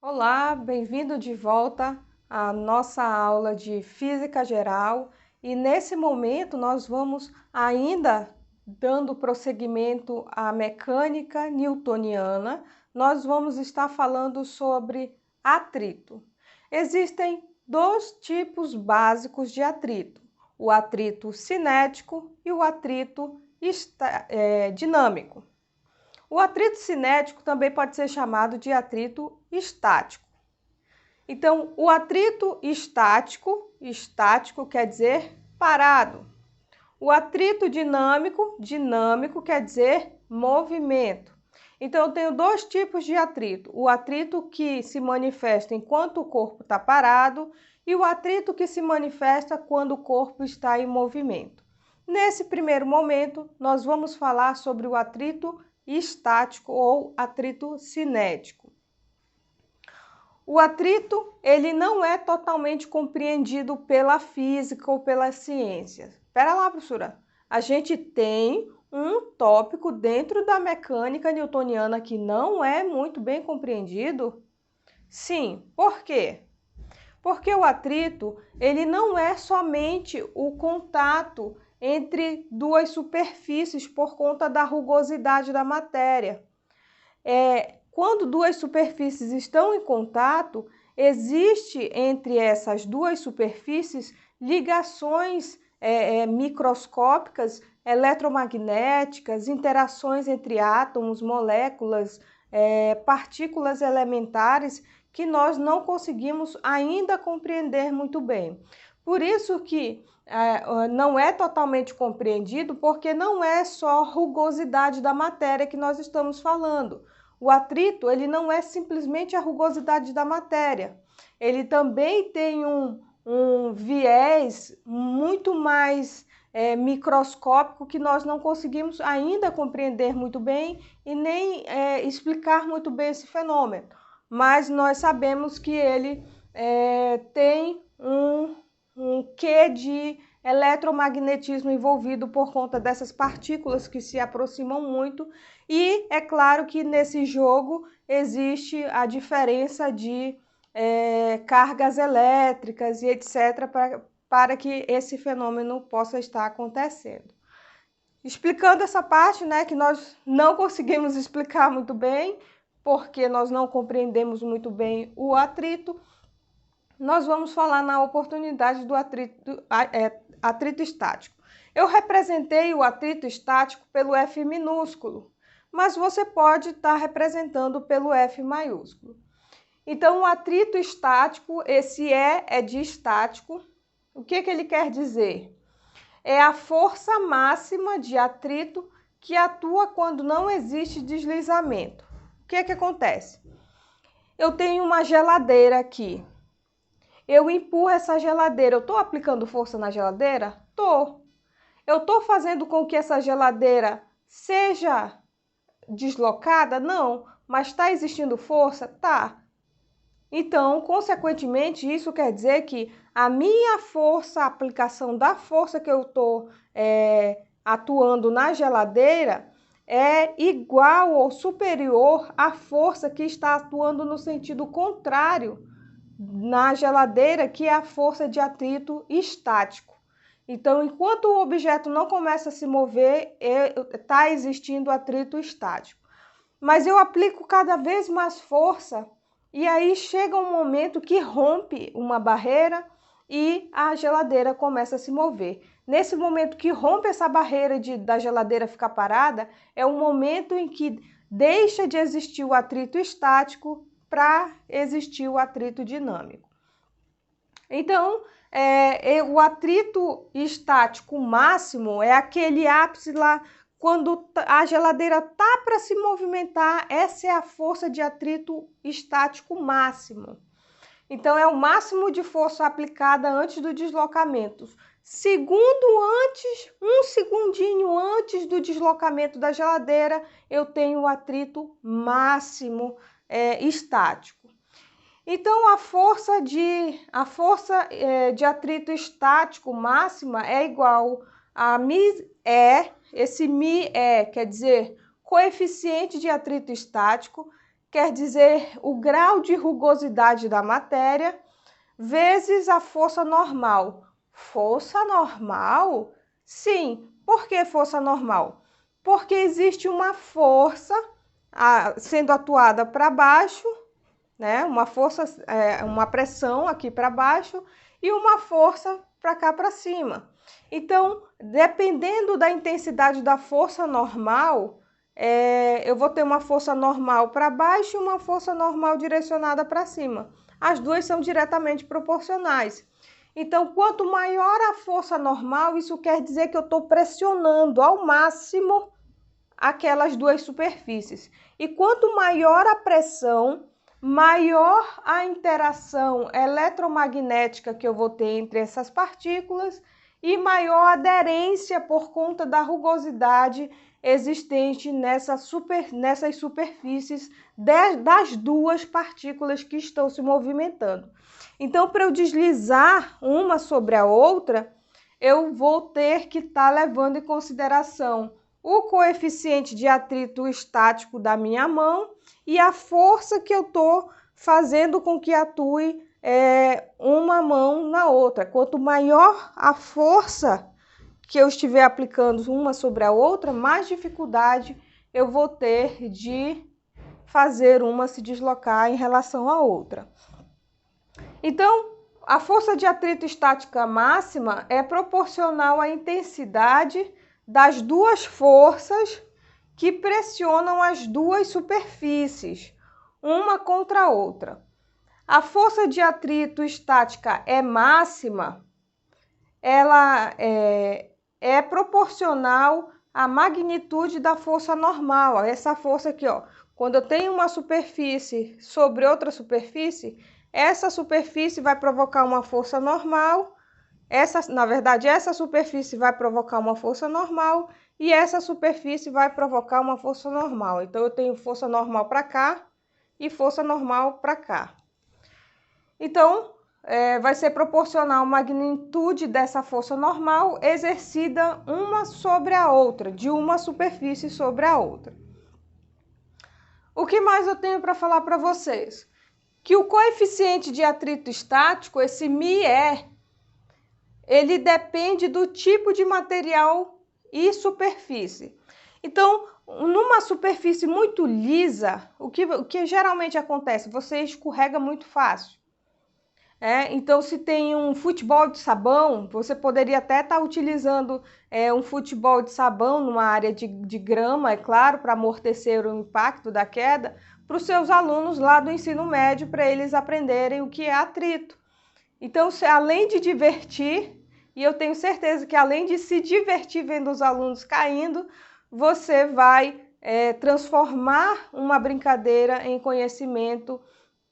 Olá, bem-vindo de volta à nossa aula de Física Geral e nesse momento nós vamos ainda dando prosseguimento à mecânica newtoniana, nós vamos estar falando sobre atrito. Existem dois tipos básicos de atrito, o atrito cinético e o atrito dinâmico. O atrito cinético também pode ser chamado de atrito estático. Então, o atrito estático quer dizer parado. O atrito dinâmico quer dizer movimento. Então, eu tenho dois tipos de atrito. O atrito que se manifesta enquanto o corpo está parado e o atrito que se manifesta quando o corpo está em movimento. Nesse primeiro momento, nós vamos falar sobre o atrito estático ou atrito cinético. O atrito, ele não é totalmente compreendido pela física ou pela ciência. Espera lá, professora. A gente tem um tópico dentro da mecânica newtoniana que não é muito bem compreendido? Sim. Por quê? Porque o atrito, ele não é somente o contato entre duas superfícies por conta da rugosidade da matéria. Quando duas superfícies estão em contato, existe entre essas duas superfícies ligações microscópicas, eletromagnéticas, interações entre átomos, moléculas, partículas elementares que nós não conseguimos ainda compreender muito bem. Por isso que não é totalmente compreendido, porque não é só rugosidade da matéria que nós estamos falando. O atrito, ele não é simplesmente a rugosidade da matéria. Ele também tem um viés muito mais microscópico que nós não conseguimos ainda compreender muito bem e nem explicar muito bem esse fenômeno. Mas nós sabemos que ele tem um quê de eletromagnetismo envolvido por conta dessas partículas que se aproximam muito, e é claro que nesse jogo existe a diferença de cargas elétricas e etc. para que esse fenômeno possa estar acontecendo. Explicando essa parte, né, que nós não conseguimos explicar muito bem, porque nós não compreendemos muito bem o atrito, nós vamos falar na oportunidade do atrito estático. Eu representei o atrito estático pelo F minúsculo, mas você pode estar representando pelo F maiúsculo. Então, o atrito estático, esse é de estático. O que ele quer dizer? É a força máxima de atrito que atua quando não existe deslizamento. O que acontece? Eu tenho uma geladeira aqui. Eu empurro essa geladeira. Eu estou aplicando força na geladeira? Estou. Eu estou fazendo com que essa geladeira seja deslocada? Não. Mas está existindo força? Tá. Então, consequentemente, isso quer dizer que a minha força, a aplicação da força que eu estou atuando na geladeira é igual ou superior à força que está atuando no sentido contrário na geladeira, que é a força de atrito estático. Então, enquanto o objeto não começa a se mover, está existindo atrito estático. Mas eu aplico cada vez mais força e aí chega um momento que rompe uma barreira e a geladeira começa a se mover. Nesse momento que rompe essa barreira da geladeira ficar parada, é o momento em que deixa de existir o atrito estático para existir o atrito dinâmico. Então, o atrito estático máximo é aquele ápice lá, quando a geladeira está para se movimentar, essa é a força de atrito estático máximo. Então, é o máximo de força aplicada antes do deslocamento. Um segundinho antes do deslocamento da geladeira, eu tenho o atrito máximo estático. Então, a força de atrito estático máxima é igual a μe, esse μe quer dizer coeficiente de atrito estático, quer dizer o grau de rugosidade da matéria vezes a força normal. Força normal? Sim. Por que força normal? Porque existe uma força sendo atuada para baixo, né? Uma força, uma pressão aqui para baixo e uma força para cá para cima. Então, dependendo da intensidade da força normal, eu vou ter uma força normal para baixo e uma força normal direcionada para cima. As duas são diretamente proporcionais. Então, quanto maior a força normal, isso quer dizer que eu estou pressionando ao máximo aquelas duas superfícies. E quanto maior a pressão, maior a interação eletromagnética que eu vou ter entre essas partículas e maior a aderência por conta da rugosidade existente nessas superfícies das duas partículas que estão se movimentando. Então, para eu deslizar uma sobre a outra, eu vou ter que estar levando em consideração o coeficiente de atrito estático da minha mão e a força que eu estou fazendo com que atue uma mão na outra. Quanto maior a força que eu estiver aplicando uma sobre a outra, mais dificuldade eu vou ter de fazer uma se deslocar em relação à outra. Então, a força de atrito estática máxima é proporcional à intensidade das duas forças que pressionam as duas superfícies, uma contra a outra. A força de atrito estática é máxima, ela é proporcional à magnitude da força normal. Essa força aqui, ó, quando eu tenho uma superfície sobre outra superfície, essa superfície vai provocar uma força normal. Na verdade, essa superfície vai provocar uma força normal e essa superfície vai provocar uma força normal. Então, eu tenho força normal para cá e força normal para cá. Então, vai ser proporcional à magnitude dessa força normal exercida uma sobre a outra, de uma superfície sobre a outra. O que mais eu tenho para falar para vocês? Que o coeficiente de atrito estático, esse μe, ele depende do tipo de material e superfície. Então, numa superfície muito lisa, o que geralmente acontece? Você escorrega muito fácil. Então, se tem um futebol de sabão, você poderia até estar utilizando um futebol de sabão numa área de grama, é claro, para amortecer o impacto da queda, para os seus alunos lá do ensino médio, para eles aprenderem o que é atrito. Então, além de divertir, e eu tenho certeza que além de se divertir vendo os alunos caindo, você vai transformar uma brincadeira em conhecimento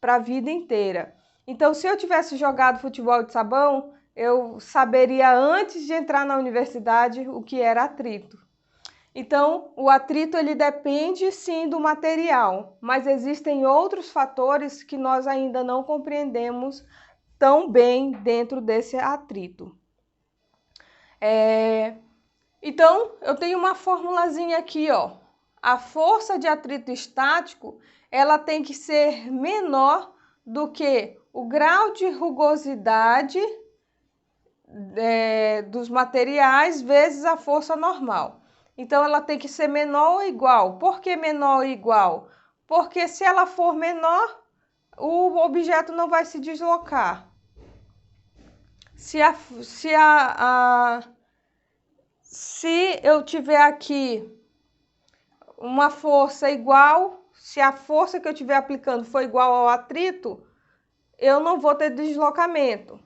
para a vida inteira. Então, se eu tivesse jogado futebol de sabão, eu saberia antes de entrar na universidade o que era atrito. Então, o atrito ele depende sim do material, mas existem outros fatores que nós ainda não compreendemos tão bem dentro desse atrito. Então, eu tenho uma formulazinha aqui, ó. A força de atrito estático, ela tem que ser menor do que o grau de rugosidade dos materiais vezes a força normal. Então, ela tem que ser menor ou igual. Por que menor ou igual? Porque se ela for menor, o objeto não vai se deslocar. Se eu tiver aqui uma força igual, se a força que eu estiver aplicando for igual ao atrito, eu não vou ter deslocamento.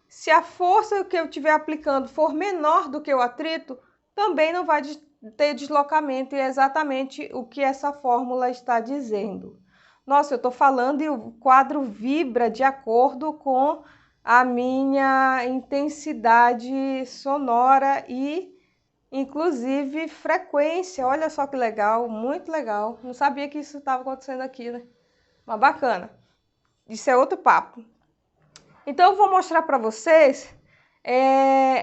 Se a força que eu estiver aplicando for menor do que o atrito, também não vai ter deslocamento, e é exatamente o que essa fórmula está dizendo. Nossa, eu estou falando e o quadro vibra de acordo com a minha intensidade sonora e, inclusive, frequência. Olha só que legal, muito legal. Não sabia que isso estava acontecendo aqui, né? Mas bacana. Isso é outro papo. Então, eu vou mostrar para vocês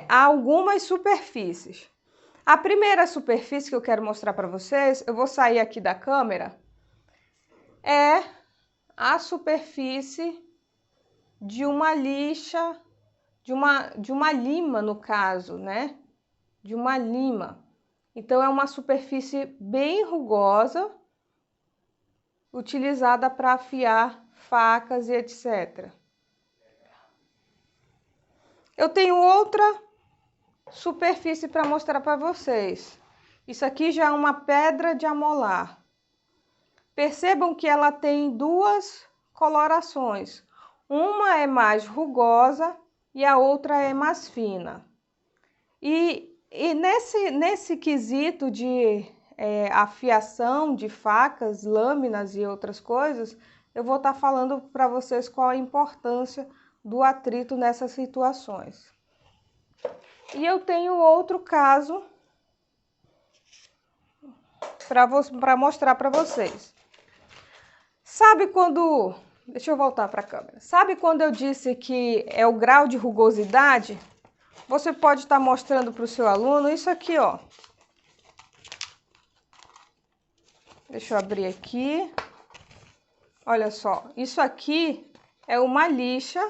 algumas superfícies. A primeira superfície que eu quero mostrar para vocês, eu vou sair aqui da câmera é a superfície de uma lixa, de uma lima, no caso, né? De uma lima. Então, é uma superfície bem rugosa, utilizada para afiar facas e etc. Eu tenho outra superfície para mostrar para vocês. Isso aqui já é uma pedra de amolar. Percebam que ela tem duas colorações. Uma é mais rugosa e a outra é mais fina. E nesse quesito de afiação de facas, lâminas e outras coisas, eu vou estar falando para vocês qual a importância do atrito nessas situações. E eu tenho outro caso para mostrar para vocês. Sabe quando... Deixa eu voltar para a câmera. Sabe quando eu disse que é o grau de rugosidade? Você pode estar mostrando para o seu aluno isso aqui, ó. Deixa eu abrir aqui. Olha só, isso aqui é uma lixa.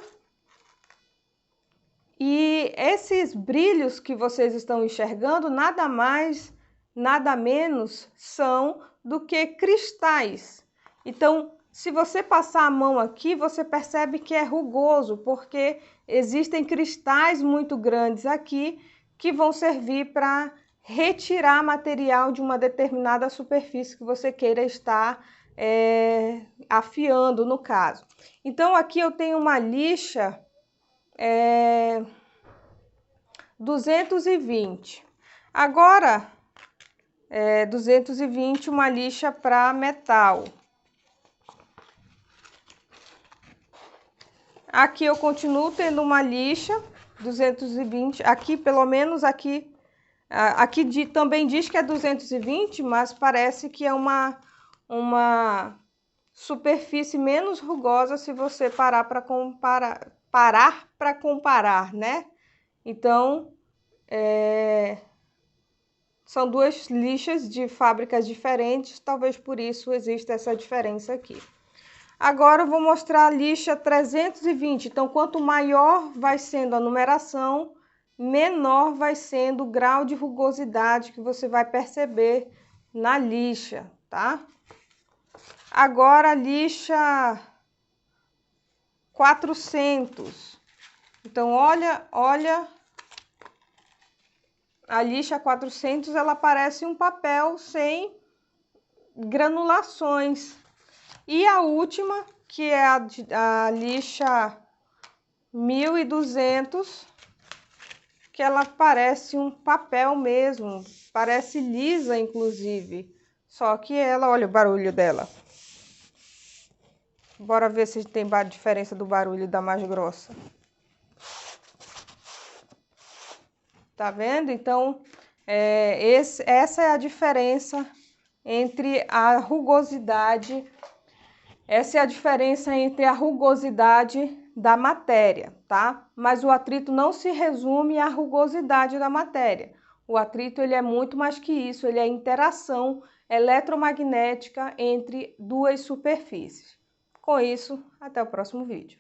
E esses brilhos que vocês estão enxergando, nada mais, nada menos são do que cristais. Então, se você passar a mão aqui, você percebe que é rugoso, porque existem cristais muito grandes aqui que vão servir para retirar material de uma determinada superfície que você queira estar afiando, no caso. Então, aqui eu tenho uma lixa 220. Agora, 220, uma lixa para metal. Aqui eu continuo tendo uma lixa 220, aqui pelo menos aqui também diz que é 220, mas parece que é uma superfície menos rugosa se você parar para comparar, né? Então, são duas lixas de fábricas diferentes, talvez por isso exista essa diferença aqui. Agora eu vou mostrar a lixa 320, então quanto maior vai sendo a numeração, menor vai sendo o grau de rugosidade que você vai perceber na lixa, tá? Agora a lixa 400. Então olha, a lixa 400, ela parece um papel sem granulações. E a última, que é a lixa 1200, que ela parece um papel mesmo, parece lisa inclusive, só que ela, olha o barulho dela. Bora ver se tem diferença do barulho da mais grossa. Tá vendo? Então, essa é a diferença entre a rugosidade. Essa é a diferença entre a rugosidade da matéria, tá? Mas o atrito não se resume à rugosidade da matéria. O atrito, ele é muito mais que isso, ele é interação eletromagnética entre duas superfícies. Com isso, até o próximo vídeo.